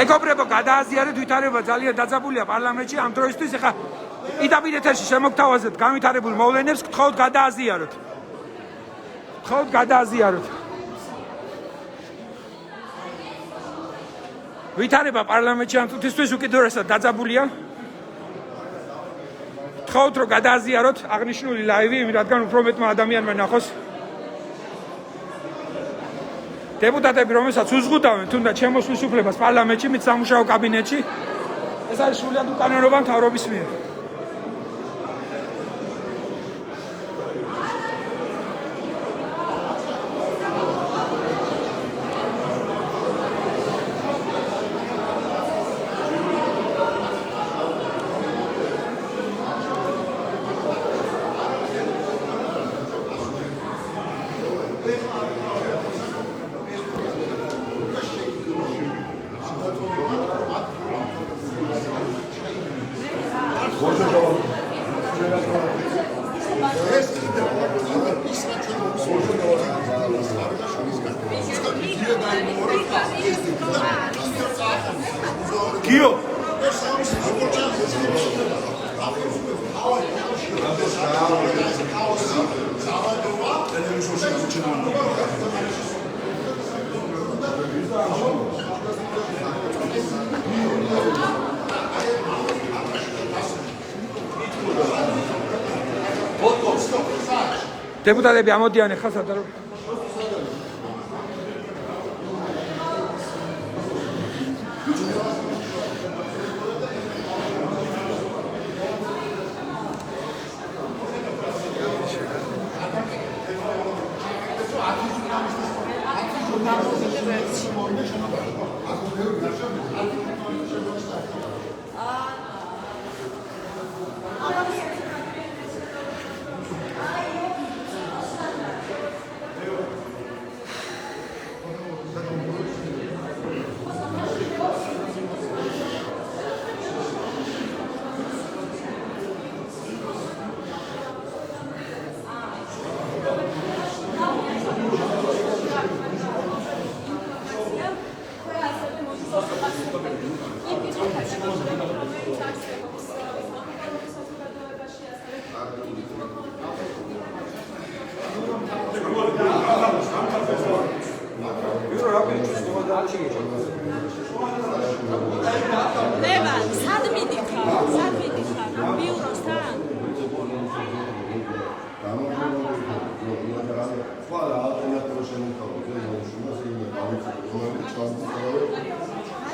მეგობრებო, გადააზიარეთ, ვითარება ძალიან დაძაბულია პარლამენტში ამ დროისთვის. ეხლა პირდაპირ ეთერში შემოგთავაზებთ განვითარებულ მოვლენებს, გთხოვთ გადააზიაროთ. გთხოვთ გადააზიაროთ. ვითარება პარლამენტში ამ თვისთვის უკიდურესად დაძაბულია. გთხოვთ რომ გადააზიაროთ აღნიშნული ლაივი, რადგან უფრო მეტმა ადამიანმა ნახოს. დეპუტატები, რომელსაც უზღუდავენ თუნდაც შემოსვლის უფლებას პარლამენტში, მით სამუშაო კაბინეტში, ეს არის სრულად უკანონობა მთავრობის მიერ. დეპუტატები ამოდიან ახლა სადარო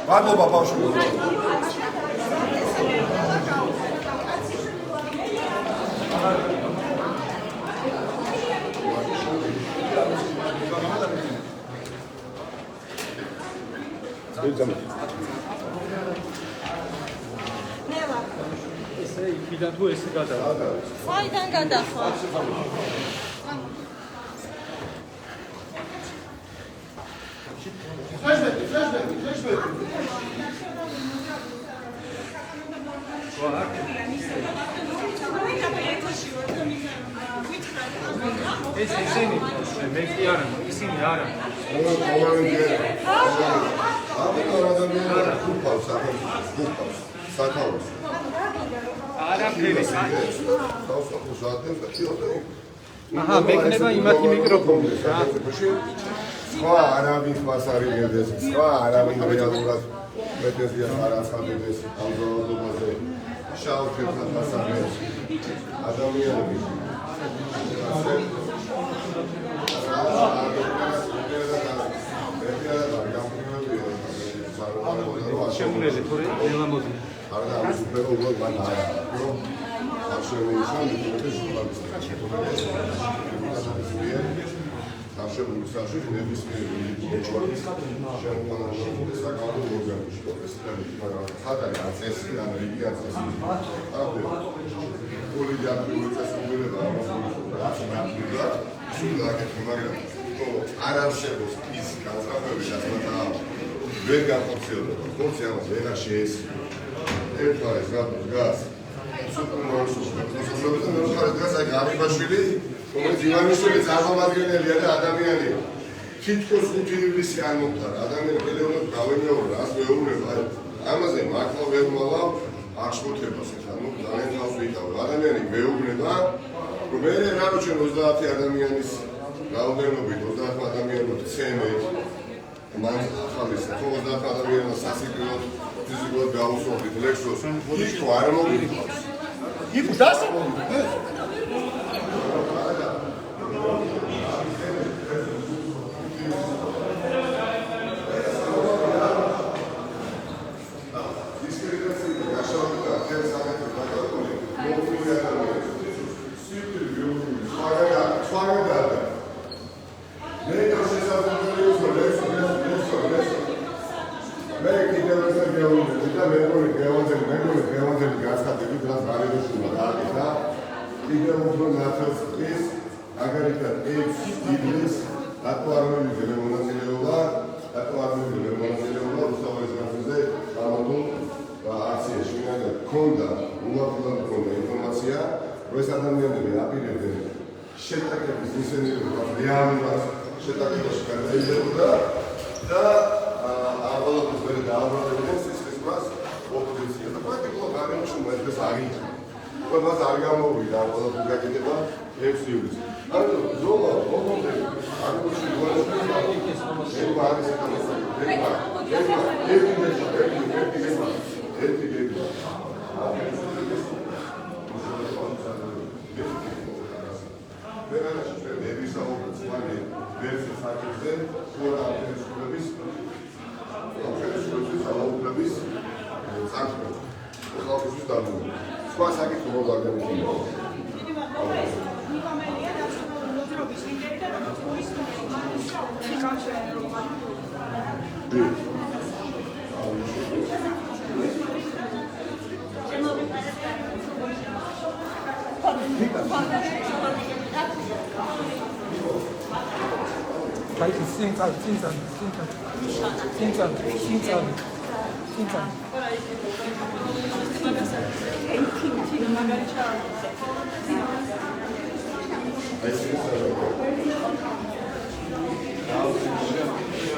მადლობა ბავშვებო. ესე იქიდან თუ ესე გადავა. საიდან გადახვა? ეს ისინი მე კი არა, ისინი არა. აჰა, მეკნება იმათი მიკროფონი რა. სხვა არავინ ხმას არ იღებდეს, სხვა არავინ რეალურად პრეტენზიას არ აცხადებს ამ ზოგადობაზე. შავ ფერთან დასაღებს ადამიანები. შემულელი თორე ელა მოდი. არ და ამის უფრო უბრალოდ მან არა. არ შემეიშვა მეთოდების ჟურნალისტიკა. Нашему сажу не объяснили, ничего. Сейчас мы можем сказать, что мы можем что-то хада, процессы, навигация. Полиграф, полицейский да, сюда как мы то арабского списка, сейчас мы вега функция, вега шесть. Это газ. Газ, газ, газ, რომელიც ივანიშვილი წარმომადგენელია და ადამიანია. თითქოს 5 ივლისი არ მომხდარა. ადამიანი პელეონად დავემეორე, რას მეუბნება, ამაზე მართლა ვერ მოვალ აღშფოთებას ეს, ანუ ძალიან თავს ვიტავ. ადამიანი მეუბნება, რომ მე რა როჩენ 30 ადამიანის რაოდენობით 30 ადამიანის ცემეთ მან ახალი 30 ადამიანის სასიკვდილო ფიზიკურად გაუსწორდით ლექსოს. იქ არ მოგიყვავს. იქ დასწრებული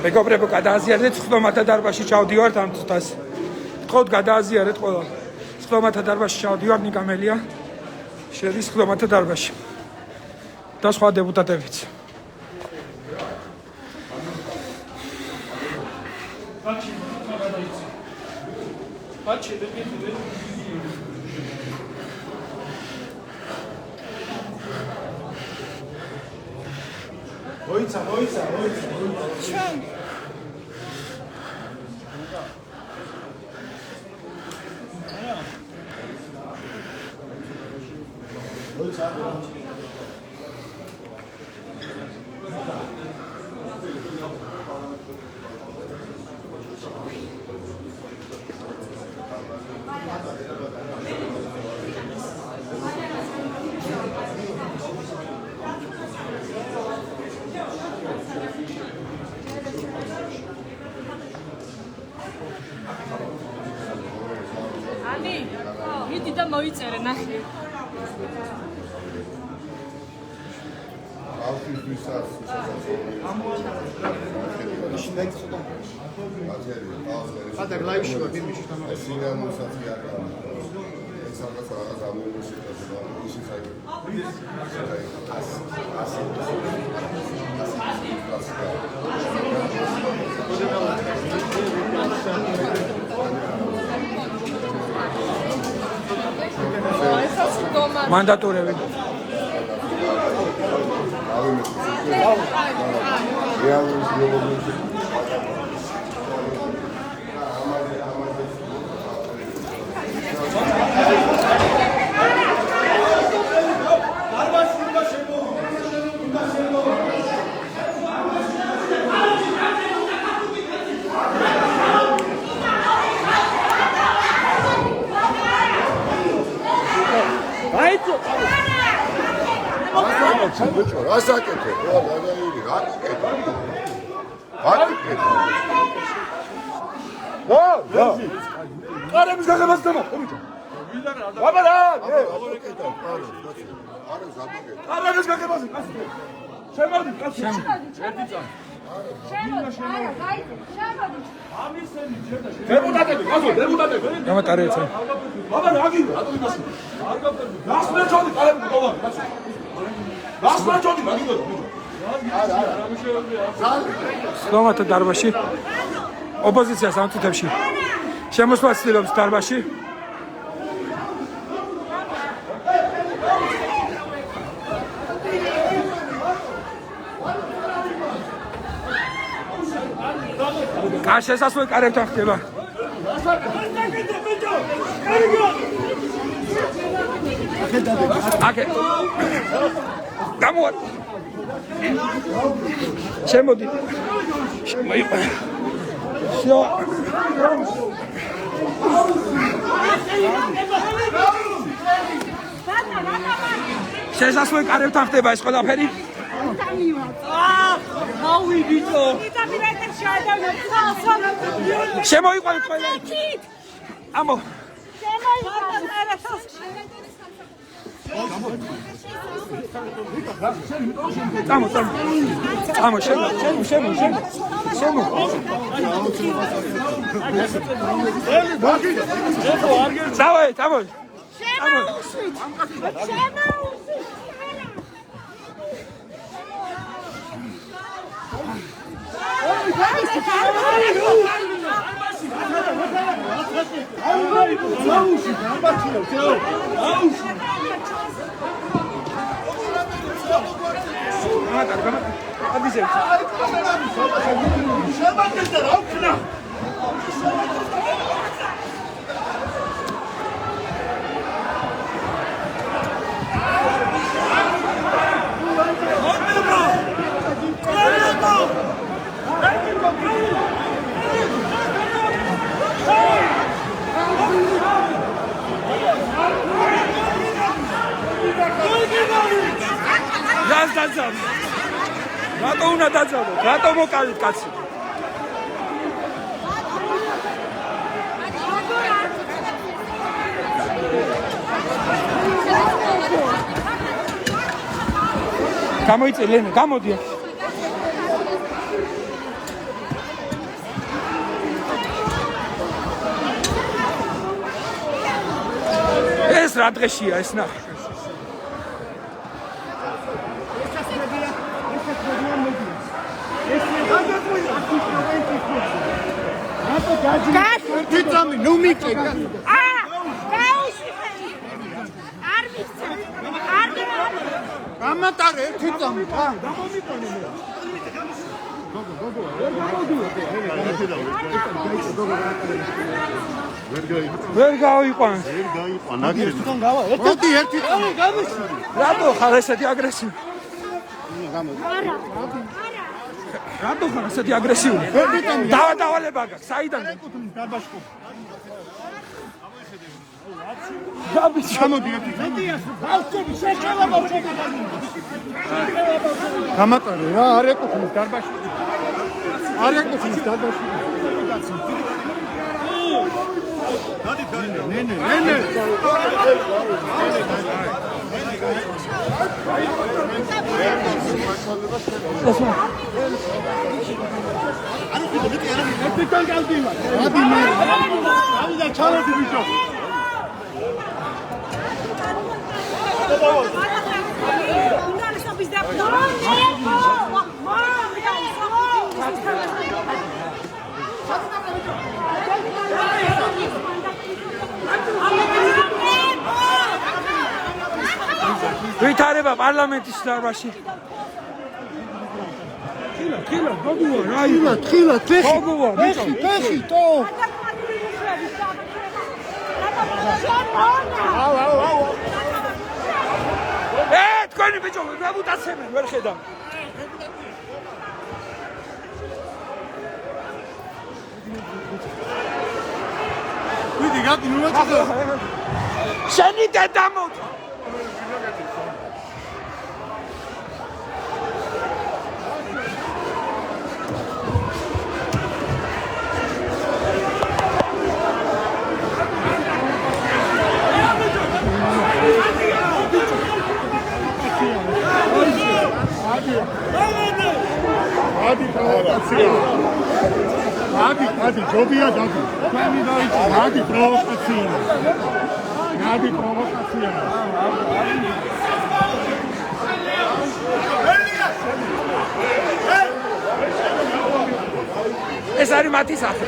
მეგობრებო, გადააზიარეთ სხდომათა დარბაზში ჩავდივართ ამ წუთას. თქოთ გადააზიარეთ ყველა. სხდომათა დარბაზში ჩავდივართ, ნიკამელია შედის სხდომათა დარბაზში. და სხვა დეპუტატებიც. მოიწერე ნახე. Hadi live şu bakayım bir şey tamam. მანდატორები. ასაკეთე, რა დაგაირი, რა იკეთე. ყარების გაღებას გამა, ხომიჩო. აბა რა, ყარების გაღებაზე, კაცო. შემოდი, კაცო. ერთი წამი. დეპუტატები, გასულ დეპუტატები. გამატარეთ. აბა რა გინდა? რატომ გასულ? გას მეჩოდი ყალები ყოლა. გას მეჩოდი რა გინდა? სლოვაკთა დარბაზში ოპოზიცია სამწუთებში შემოსვლა ცდილობს დარბაზში. შესასვლელი კარებთან ხდება. აკე. გამოვა. შემოდი. მოიყვა. всё. შესასვლელი კარებთან ხდება ეს ყველაფერი. Maui bicho. შემოიყვანეთ ყველა. ამო. Vamos, vamos, vamos. რატო უნდა დაძაბო? რატო მოკავით კაცი? გამოიწე ლენე, გამოდი აქ. ეს რა დღეშია ეს ნახე. თვითამი ნუ მიკე გამატარე თვითამი ვერ გავიყვან. მოდი ერთი რატო ხარ ესეთი აგრესიული? რატო ხარ ესეთი აგრესიული? დავალება გაქვს, საიდან? გამოდი ერთი გამატარე რა არ ეკუთვნის დარბაზში არ ეკუთვნის დარბაზში ნენე ვითარება პარლამენტის დარბაზში. ხილა, გოგუა, რა ხილა, გოგუა, ფეხი, ტო. თქვენი ბიჭო, რებუტაციები ვერ ხედავ. ვიდი, გადი, ნუ მოწოდე. შენი დედა მოწ ადი გადი ჯობია გადი თქვენი დაიწყო გადი პროვოკაცია გადი პროვოკაცია ეს არის მათი სახე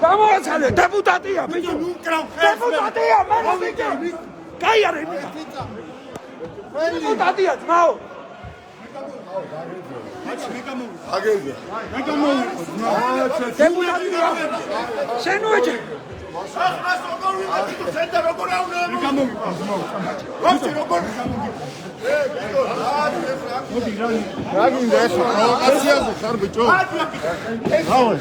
გამოაცალე დეპუტატია ბიჭო დეპუტატია მე რა ვიგე კაი არის დეპუტატია ძმაო აგენზე დეპუტატია შენუეჭე რა გინდა ეს პროვოკაციაზე ხარ ბიჭო რავი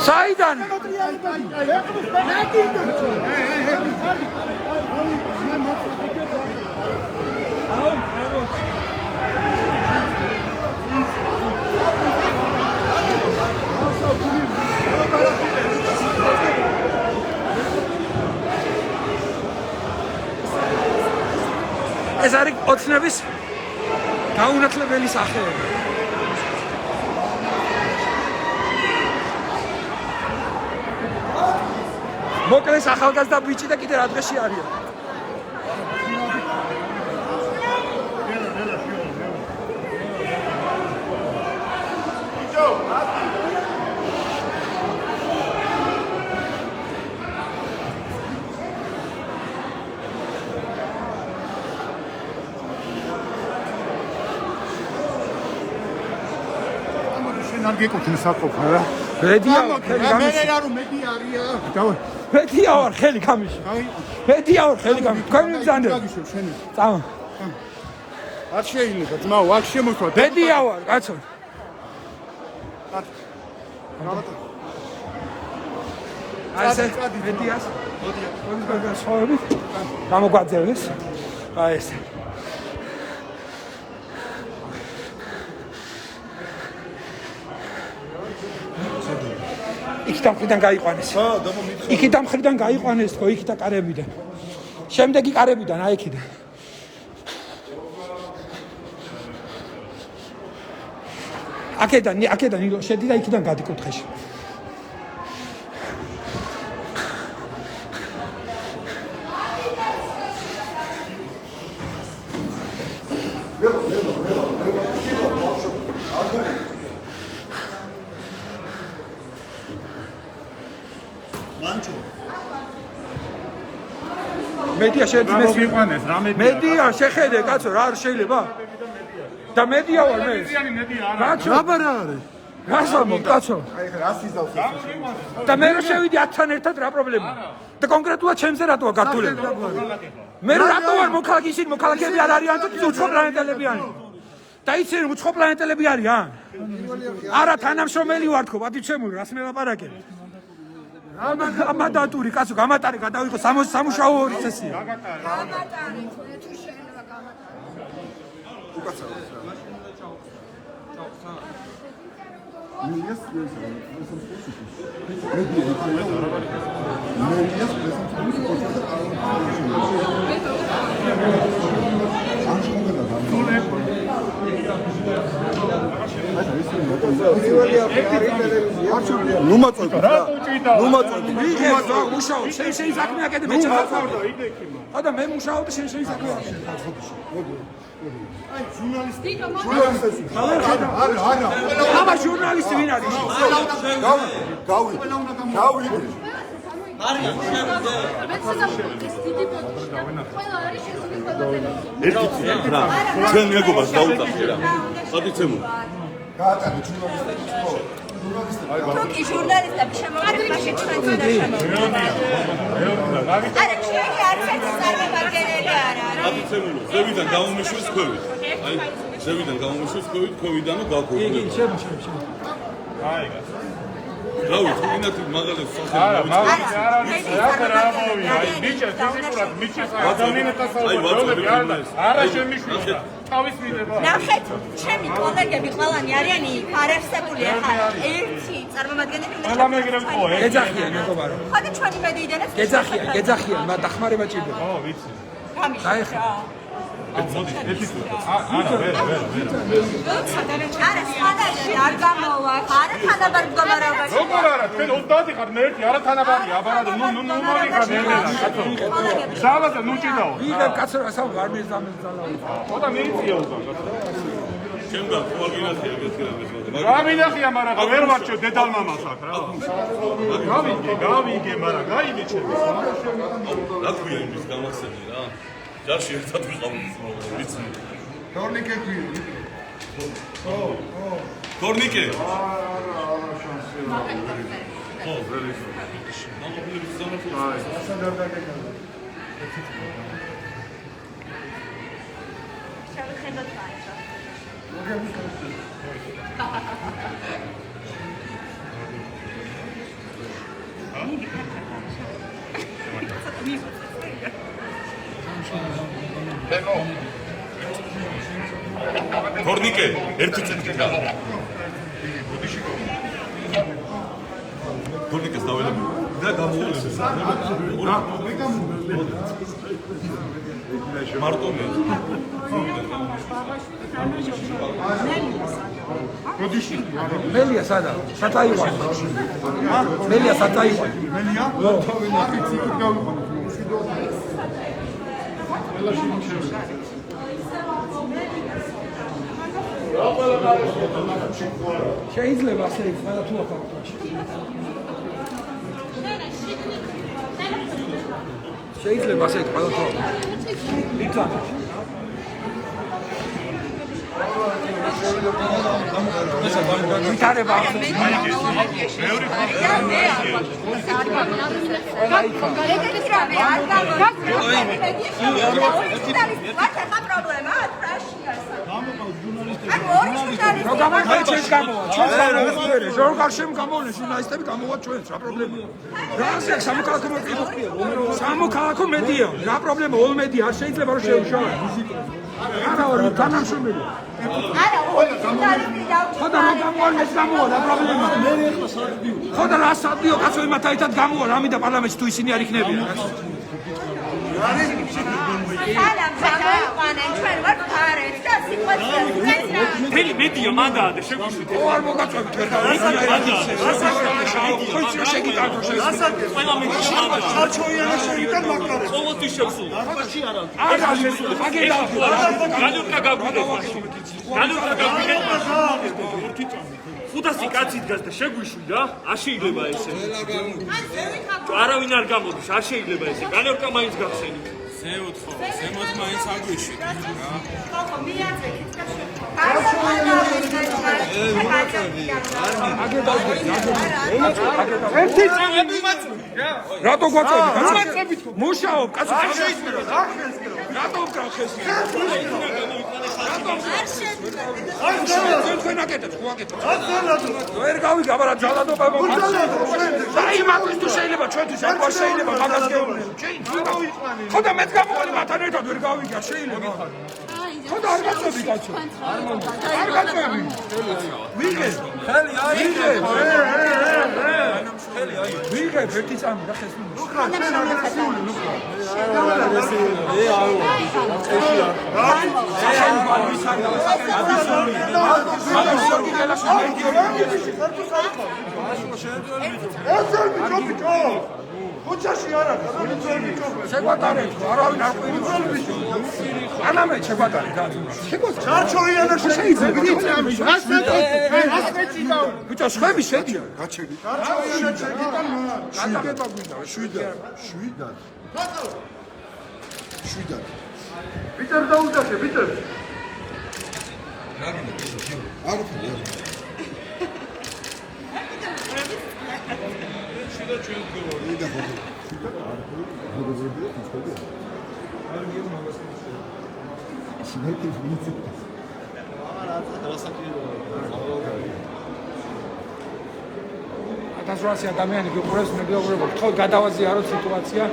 საიდან ეს არის ოცნების გაუნათლებელი სახეები მოკლეს ახალგაზრდა ბიჭი და კიდე რა დღეში არიან არ გეკუთვნის საყოფა რა ბედია ხელი გამიში მე რა რომ მედი არია დავა ბედია ვარ ხელი გამიში ბედია ვარ ხელი გამიში თქვენ მიგზანდეთ გაგიშევ შენი წავა არ შეიძლება ძმაო არ შემოთვა ბედია ვარ კაცო ასე ბედიას მოდიას ხოლმე გამოგვაძევნეს აი ეს იქიდან მხრიდან გაიყვანეს. იქიდან მხრიდან გაიყვანეს თქო, იქიდან კარებიდან. შემდეგი კარებიდან აი იქიდან. აქედან ილო შედი და იქიდან გადი კუთხეში. მედია შეძმეს მედია შეხედე კაცო რა არ შეიძლება და მედია ვარ მე კაცო აბარა არის გასამო კაცო აი ხა რას იზავს და მე რო შევიდი 10-თან ერთად რა პრობლემაა და კონკრეტულად ჩემზე რატოა გართულები მე რატო ვარ მოქალაქეები არ არიან თუ უცხო პლანეტელები არიან და იცი უცხო პლანეტელები არიან არა თანამშრომელი ვარ თქო პატივცემული რას მელაპარაკე ამადატური კაცო გამატარი გადავიღო სამუშაო ორი წესია გამატარი თუ შეიძლება ნუ მოწოდო ნუ მოწოდო ვიღებ რა მუშაობ შენ საქმე აკეთებ მე ჩავხავდა და მე მუშაობ შენ საქმე აკეთებ აი ჟურნალისტი არა აბა ჟურნალისტი ვინ არის გავი ერთი რა ჩვენ მეგობას დაუწახე რა პატიცემული გაატანე ჟურნალისტებს თუკი ჟურნალისტები შემოვიდნენ ჩვენ და შემოვიდნენ არა ჩვენი არც ერთი წარმომადგენელი არ არის პატიცემული ზევიდან გამომიშვის ქვევით აი ზევიდან გამომიშვის ქვევით ქვევიდანო გავქოვდეთ იგი შემო აი რავი, თუ გინდათ მაგალითად სახელი. არა, მაგალითად არ არის. რა მოვიდა? აი, მიჭე ფიზიკურად, მიჭე ადამიანთა საუბარლები არა შემიშვიდა. თავის მიდება. ნახეთ, ჩემი კოლეგები ყველანი არიან იქ, არ არსებული ახლა ერთი წარმომადგენელი უნდა ყველა მეგრემ ხო, გეძახიან მეგობარო. ხოდა ჩვენი მედიიდენებს გეძახიან, მაგრამ დახმარება ჭირდება. ხო, ვიცი. გამიშა. მოდი, ერთი თუ. არა, სხვადასხვა არ გამოვა. არა თანაბარ მდგომარეობაში. როგორ არა, თქვენ 30 ხარ, მე ერთი არა თანაბარია, აბარად, ნუ მოვიღარ ემელა, კაცო. ზალადა ნუ ჭიდაო. ვიღებ კაცო ასაუბ არ მეზამეს ძალაო. ხოდა მიიწია უკან, კაცო. ჩემგან ხო გინახია ეგეთი რამეს, მაგრამ რა მინახია, მაგრამ ვერ ვარჩევ დედალმამას აქ რა. გავიგე, მაგრამ გაიგე ჩემს. რა ქვია იმის გამახსენე რა. ჯარში ერთად ვიყავით, ვიცი. თორნიკე ქვია. თორნიკე. არა შანსი. ხო, ვერი. ნამობლების ზამთრა. ასად არ დაგეკანა. შევხედოთ მაინც. თორნიკე, ერთი წუთი გავა. თორნიკეს დაველები და გამოულები. მარტონე. როდიში? მელია სადა? სათაივა. მელია სათაივა. მელია? თავი ციკით გავიყვანოთ. შეიძლება ასე იყოს, მაგრამ თუ აფაქტოში. შეიძლება ასე იყოს, მაგრამ თუ აფაქტოში. ვითარება ახლა. სამოქალაქო მედია, რა პრობლემა, ოლ მედია არ შეიძლება რომ შეუშავა. არა, ორი თანამშრომელი. არა, ორი ჟურნალისტი დავჭირდა. ხოდა რა გამოვა, ეს გამოვა, რა პრობლემა? ხოდა რა სადიო კაცო იმათ აიტად გამოვა, რამიდა პარლამენტში თუ ისინი არ იქნებიან. სალამ, გამოიყვანენ, ჩვენ ვართ ფარეთ და სიტუაცია. თელი მედია მანდაა და შეგვიშვით. ო არ მოგაწვევით ვერ და რასაც შეგიტანო რასაც ყველა მედია მანდაა. ჩარჩოიანა შეგიტან მაგარებს. ყოველთვის შევსულ. არა შესულ, აგედა. განურკა გაგვიდეთ. განურკა გაგვიდეთ. 500 კაცი დგას და შეგვიშვიდა, არ შეიძლება ესე. არავინ არ გამოდის, არ შეიძლება ესე. განურკა მაინც გახსენით. ზემოთ მაინც აგვიშვით. ხო, მიაწევით და ერთი წამები რატო გვაწევით? მუშაობ, კაცო, არ შეიძლება. რატო გახეს? თქვენ აკეთებთ, ხო აკეთებთ? ვერ გავიგე, აბა ძალადობა მომხდარა. აი მაგის თუ შეიძლება ჩვენთვის არ შეიძლება მაგას გეუბნები. ხოდა მეც გამოვალე მათთან ერთად ვერ გავიგე, არ შეიძლება. ხოდა არ გაწევი კაცო. არ გაწევი. ვიღე. ხელი აი. ვიღე ერთი წამი რა ხეს მინდა. ნუხრა ჩვენ არ გასული ნუხრა. ხუჩაში არ არის, შეგვატარეთ, არავინ არ ყვინავს. ანამე შეგვატარეთ, შეგვატარეთ. ჩარჩოიანაში შეიძლება. ბიჭო, ხვები შედიან. გაჩები. ჩარჩოიანაში შეგიტან გადაგება გვინდა, 7-დან. ბიჭო, დაუძახე, ბიჭო. რა გინდა, ბიჭო? არაფერი, არა. შიდა ჩვენ გვევარი და ხო. 1800 ადამიანი გიყურებს მეგობრებო, თქო გადავაზიაროთ სიტუაცია.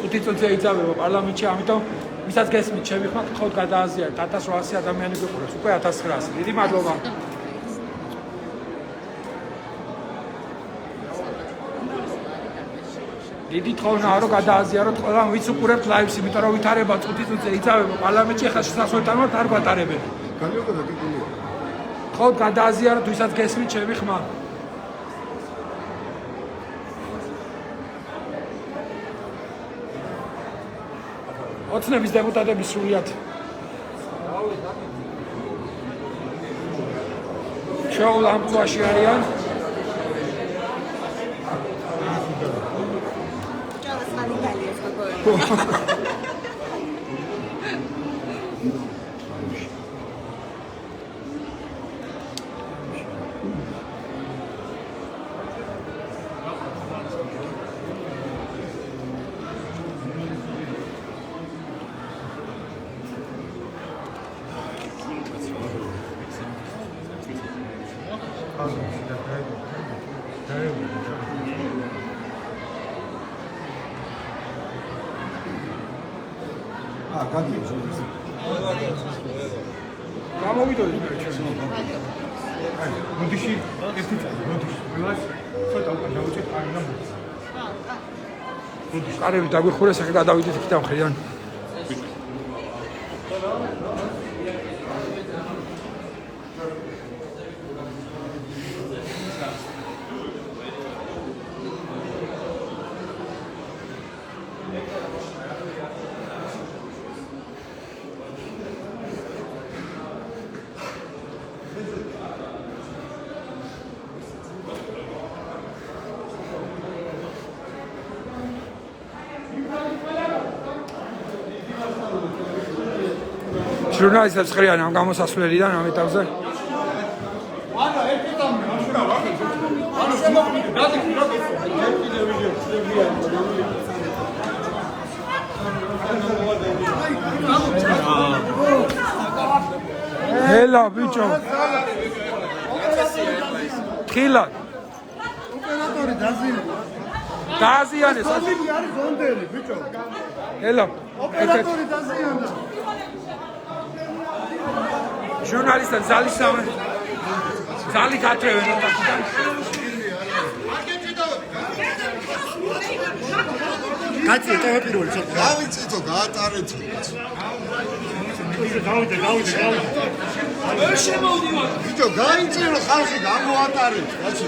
წუთი ეიძაბება პარლამენტში, ამიტომ ვისაც გესმით, ჩემი ხმა თქო გადააზიარეთ 1800 ადამიანი გიყურებს, უკვე 1900. დიდი მადლობა. დიდი თხოვნა რომ გადააზიაროთ ყველა ვიც უყურებთ ლაივს, იმიტომ რომ ვითარება წუთი ეიძაბება პარლამენტში, ახლა შესასვლელთანავე არ გვატარებენ. განიოკოდა კიდია. თქო გადააზიაროთ ვისაც გესმით, ჩემი ხმა. ოცნების დეპუტატები სრულიად შეულ ამპლუაში არიან. გამოვიდოდი ჩვენ. მოდიში ერთი წელი, მოდიში. ველას ცოტა უკან დავუჭერთ არ უნდა მოდის. მოდიში. კარები დაგვიხურეს, ახლა გადავიდეთ იქ და მხრიდან. ჟურნალისტებს ყრიან ამ გამოსასვლელიდან ამ ეტაპზე. ჰელა ბიჭო. ხილა. ოპერატორი დაზიანეს. არის ზონდერი ბიჭო. ჰელა. ოპერატორი დაზიანდა. ჟურნალისტებს ზალი გათრევენ ოთახიდან. კაცი ეტავა პირველი ცოტა. გავიწითო, გაატარეთ. გავიდე. ვერ შემოვდივარ. ბიჭო, გაიწირო ხალხი გამოატარეთ, კაცი.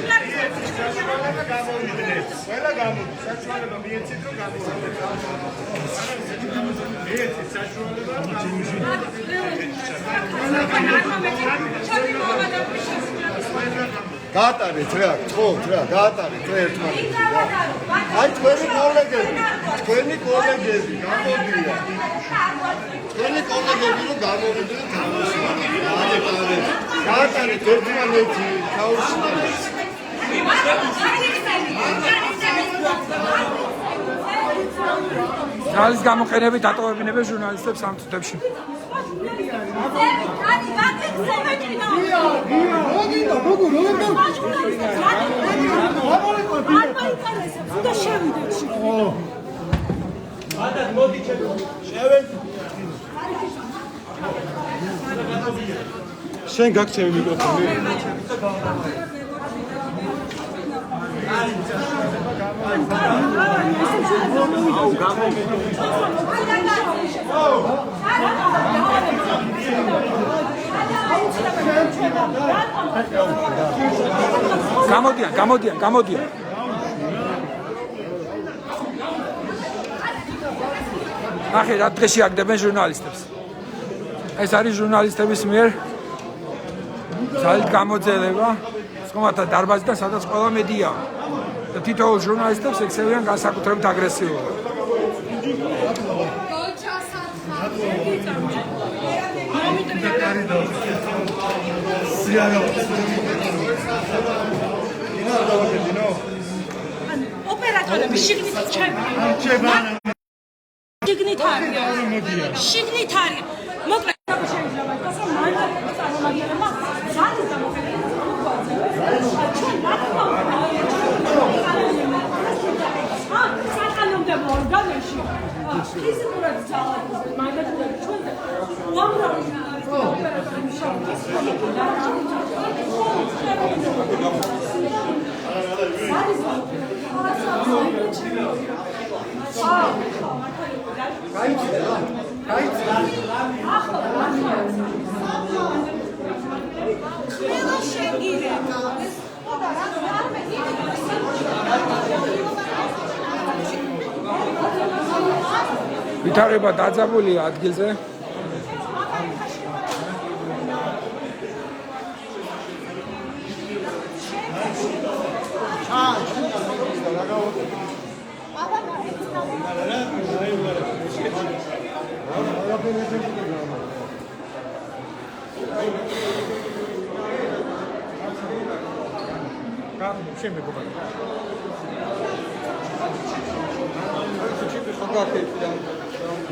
ყველა გამოდი, საშუალება მიეცით რომ გამოვიდეთ. მიეცით საშუალება. გაატარეთ რა, თხოვთ რა, გაატარეთ რა ერთმანეთს. აი თქვენი კოლეგები გამოდიან. თქვენი კოლეგები რომ გამოვიდნენ თამაში. გაატარეთ ერთმანეთი, თავისუფლად. ძალის გამოყენებით დატოვებინებენ ჟურნალისტებს ამ წუთებში. შენ გაგჩემი მიკროფონი. გამოდიან. ახლა რა დღეში აგდებენ ჟურნალისტებს. ეს არის ჟურნალისტების მიერ ძალით გამოძიება სხდომათა დარბაზიდან, სადაც ყველა მედიაა. და თითოეულ ჟურნალისტებს ექცევიან განსაკუთრებით აგრესიულად. ოპერატორები შიგნით ჩემი. შიგნით არის. მოკლედ შეიძლება იყოს რომ მანქანის წარმომადგენელმა ძალის გამოყენება მოგვაძლევს. ჩვენ ფიზიკურად ძალადობენ, მაგალითად ჩვენზე უამრავი ოპერატორი მუშაობს. ვითარება დაძაბულია ადგილზე.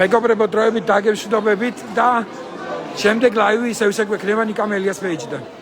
მეგობრებო, დროებით დაგემშვიდობებით და შემდეგ ლაივი ისევ შეგვექნება ნიკა მელიას პეიჯიდან.